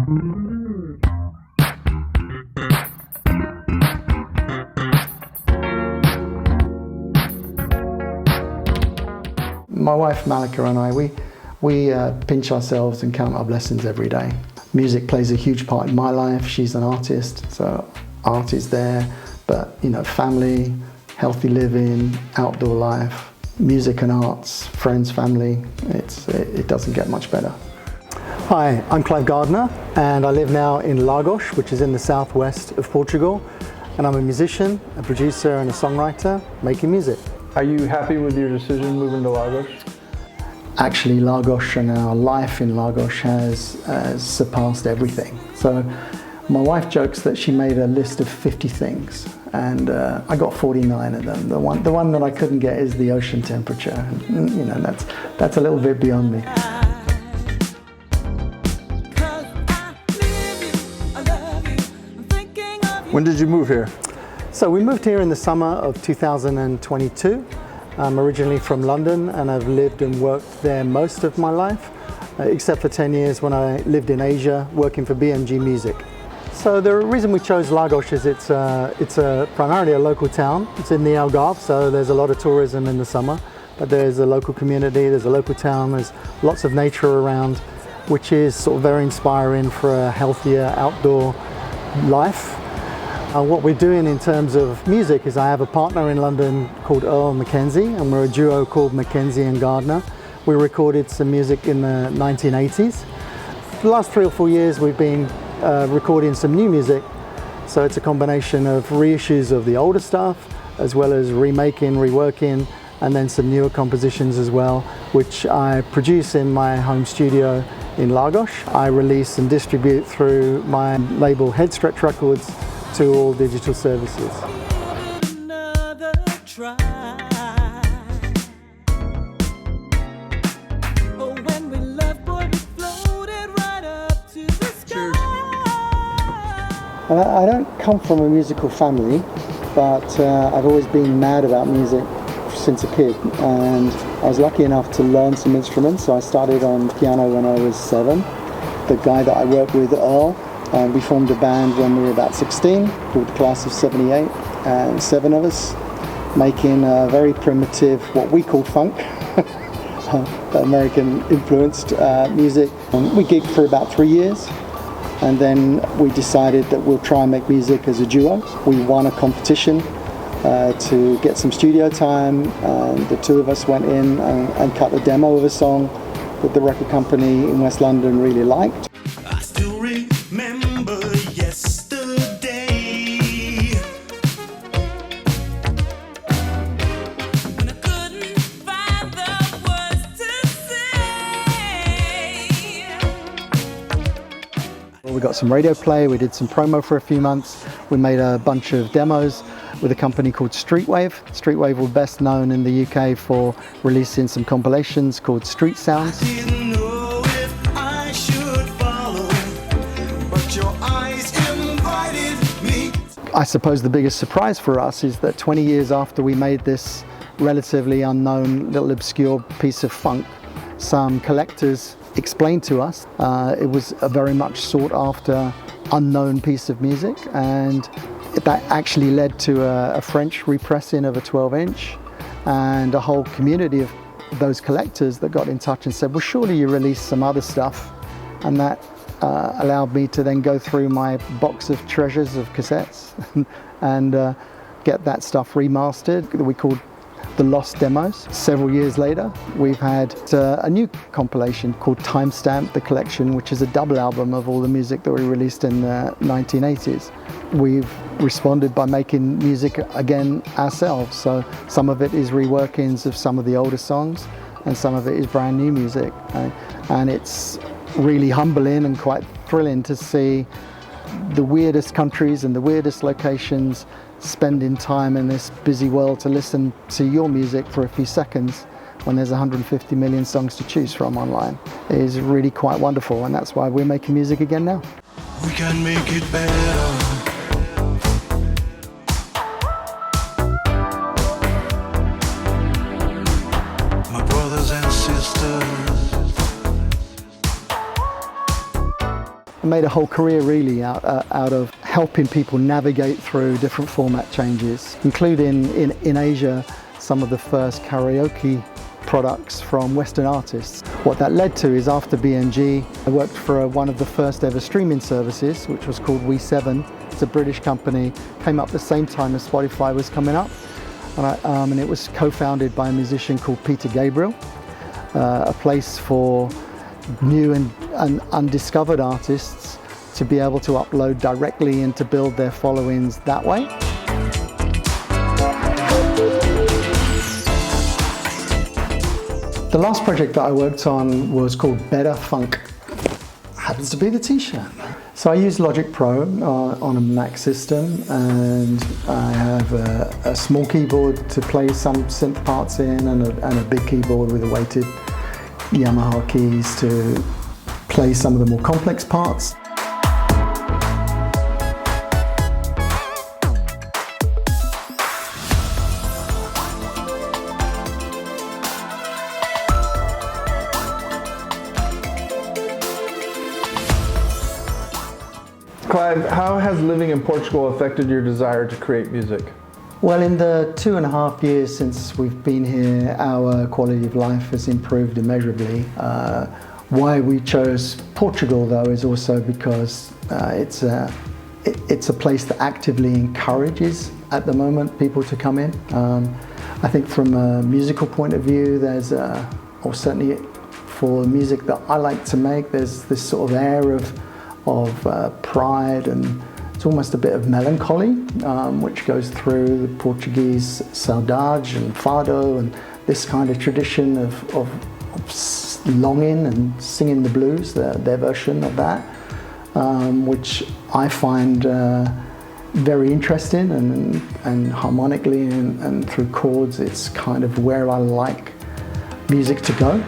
My wife Malika and I, we pinch ourselves and count our blessings every day. Music plays a huge part in my life. She's an artist, so art is there. But you know, family, healthy living, outdoor life, music and arts, friends, family, it doesn't get much better. Hi, I'm Clive Gardiner and I live now in Lagos, which is in the southwest of Portugal. And I'm a musician, a producer and a songwriter making music. Are you happy with your decision moving to Lagos? Actually, Lagos and our life in Lagos has surpassed everything. So my wife jokes that she made a list of 50 things and I got 49 of them. The one that I couldn't get is the ocean temperature. And, you know, that's a little bit beyond me. When did you move here? So we moved here in the summer of 2022. I'm originally from London and I've lived and worked there most of my life, except for 10 years when I lived in Asia working for BMG Music. So the reason we chose Lagos is it's primarily a local town. It's in the Algarve, so there's a lot of tourism in the summer, but there's a local community, there's a local town, there's lots of nature around, which is sort of very inspiring for a healthier outdoor life. What we're doing in terms of music is I have a partner in London called McKenzie, and we're a duo called McKenzie and Gardiner. We recorded some music in the 1980s. For the last 3 or 4 years we've been recording some new music, so it's a combination of reissues of the older stuff as well as remaking, reworking, and then some newer compositions as well, which I produce in my home studio in Lagos. I release and distribute through my label Headstretch Records to all digital services. I don't come from a musical family, but I've always been mad about music since a kid, and I was lucky enough to learn some instruments. So I started on piano when I was 7. The guy that I work with, Earl, we formed a band when we were about 16 called the Class of 78, and 7 of us making very primitive, what we called funk, American influenced music. We gigged for about 3 years, and then we decided that we'll try and make music as a duo. We won a competition to get some studio time, and the 2 of us went in and cut a demo of a song that the record company in West London really liked. I still remember yesterday when I couldn't find the words to say. We got some radio play, we did some promo for a few months, we made a bunch of demos with a company called Streetwave. Streetwave were best known in the UK for releasing some compilations called Street Sounds. I suppose the biggest surprise for us is that 20 years after we made this relatively unknown, little obscure piece of funk, some collectors explained to us it was a very much sought after, unknown piece of music, and that actually led to a French repressing of a 12-inch, and a whole community of those collectors that got in touch and said, well, surely you released some other stuff. And that allowed me to then go through my box of treasures of cassettes and get that stuff remastered that we called the Lost Demos. Several years later, we've had a new compilation called Timestamp the Collection, which is a double album of all the music that we released in the 1980s. We've responded by making music again ourselves, so some of it is reworkings of some of the older songs and some of it is brand new music, and it's really humbling and quite thrilling to see the weirdest countries and the weirdest locations spending time in this busy world to listen to your music for a few seconds when there's 150 million songs to choose from online. It is really quite wonderful, and that's why we're making music again now. We can make it better. My brothers and sisters. made a whole career really out of helping people navigate through different format changes, including in Asia some of the first karaoke products from Western artists. What that led to is after BMG, I worked for one of the first ever streaming services, which was called We7. It's a British company, came up the same time as Spotify was coming up, and it was co-founded by a musician called Peter Gabriel, a place for new and undiscovered artists to be able to upload directly and to build their followings that way. The last project that I worked on was called Better Funk. Happens to be the t-shirt. So I use Logic Pro on a Mac system, and I have a small keyboard to play some synth parts in, and a big keyboard with a weighted Yamaha keys to play some of the more complex parts. Clive, how has living in Portugal affected your desire to create music? Well, in the 2.5 years since we've been here, our quality of life has improved immeasurably. Why we chose Portugal, though, is also because it's a place that actively encourages, at the moment, people to come in. I think from a musical point of view, there's, or certainly for music that I like to make, there's this sort of air of pride, and it's almost a bit of melancholy, which goes through the Portuguese saudade and fado, and this kind of tradition of longing and singing the blues, their version of that, which I find very interesting, and harmonically and through chords, it's kind of where I like music to go.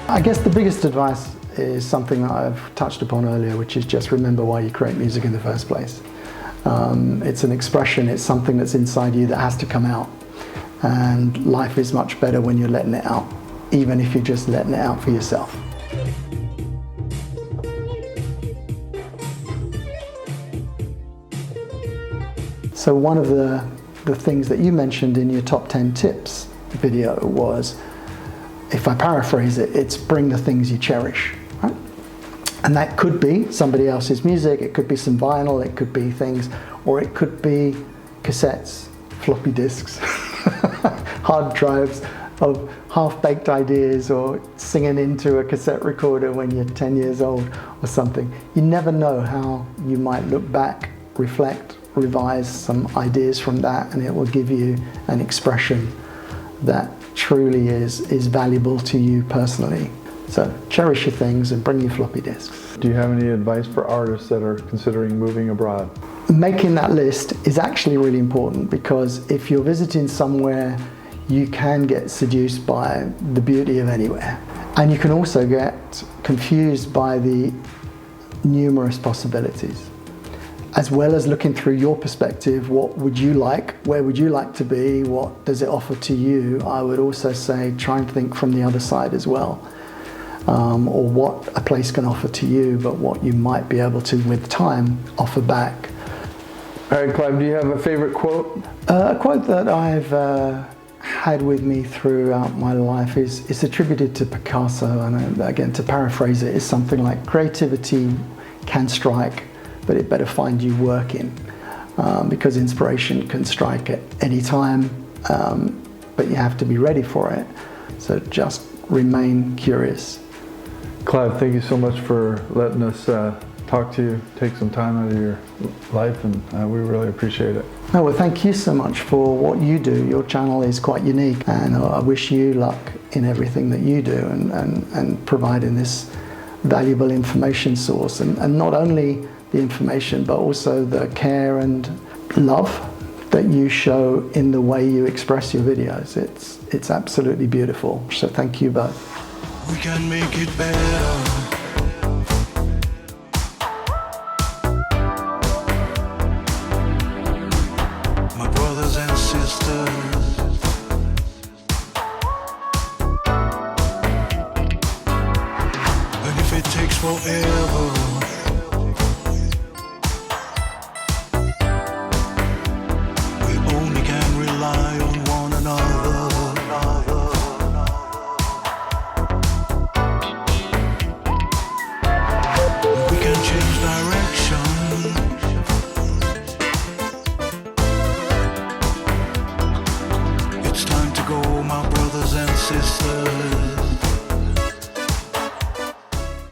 I guess the biggest advice is something that I've touched upon earlier, which is just remember why you create music in the first place. It's an expression, it's something that's inside you that has to come out. And life is much better when you're letting it out, even if you're just letting it out for yourself. So one of the things that you mentioned in your top 10 tips video was, if I paraphrase it, it's bring the things you cherish, right? And that could be somebody else's music, it could be some vinyl, it could be things, or it could be cassettes, floppy disks, hard drives of half-baked ideas, or singing into a cassette recorder when you're 10 years old or something. You never know how you might look back, reflect, revise some ideas from that, and it will give you an expression that truly is valuable to you personally. So cherish your things and bring your floppy disks. Do you have any advice for artists that are considering moving abroad? Making that list is actually really important, because if you're visiting somewhere, you can get seduced by the beauty of anywhere. And you can also get confused by the numerous possibilities. As well as looking through your perspective, what would you like? Where would you like to be? What does it offer to you? I would also say try and think from the other side as well. Or what a place can offer to you, but what you might be able to, with time, offer back. All right, Clive, do you have a favorite quote? A quote that I've had with me throughout my life is attributed to Picasso, and again, to paraphrase it, is something like, creativity can strike, but it better find you working, because inspiration can strike at any time, but you have to be ready for it. So just remain curious. Clive, thank you so much for letting us talk to you, take some time out of your life, and we really appreciate it. No, well, thank you so much for what you do. Your channel is quite unique, and I wish you luck in everything that you do, and providing this valuable information source, and not only the information, but also the care and love that you show in the way you express your videos. It's absolutely beautiful. So thank you both. We can make it better. My brothers and sisters, forever.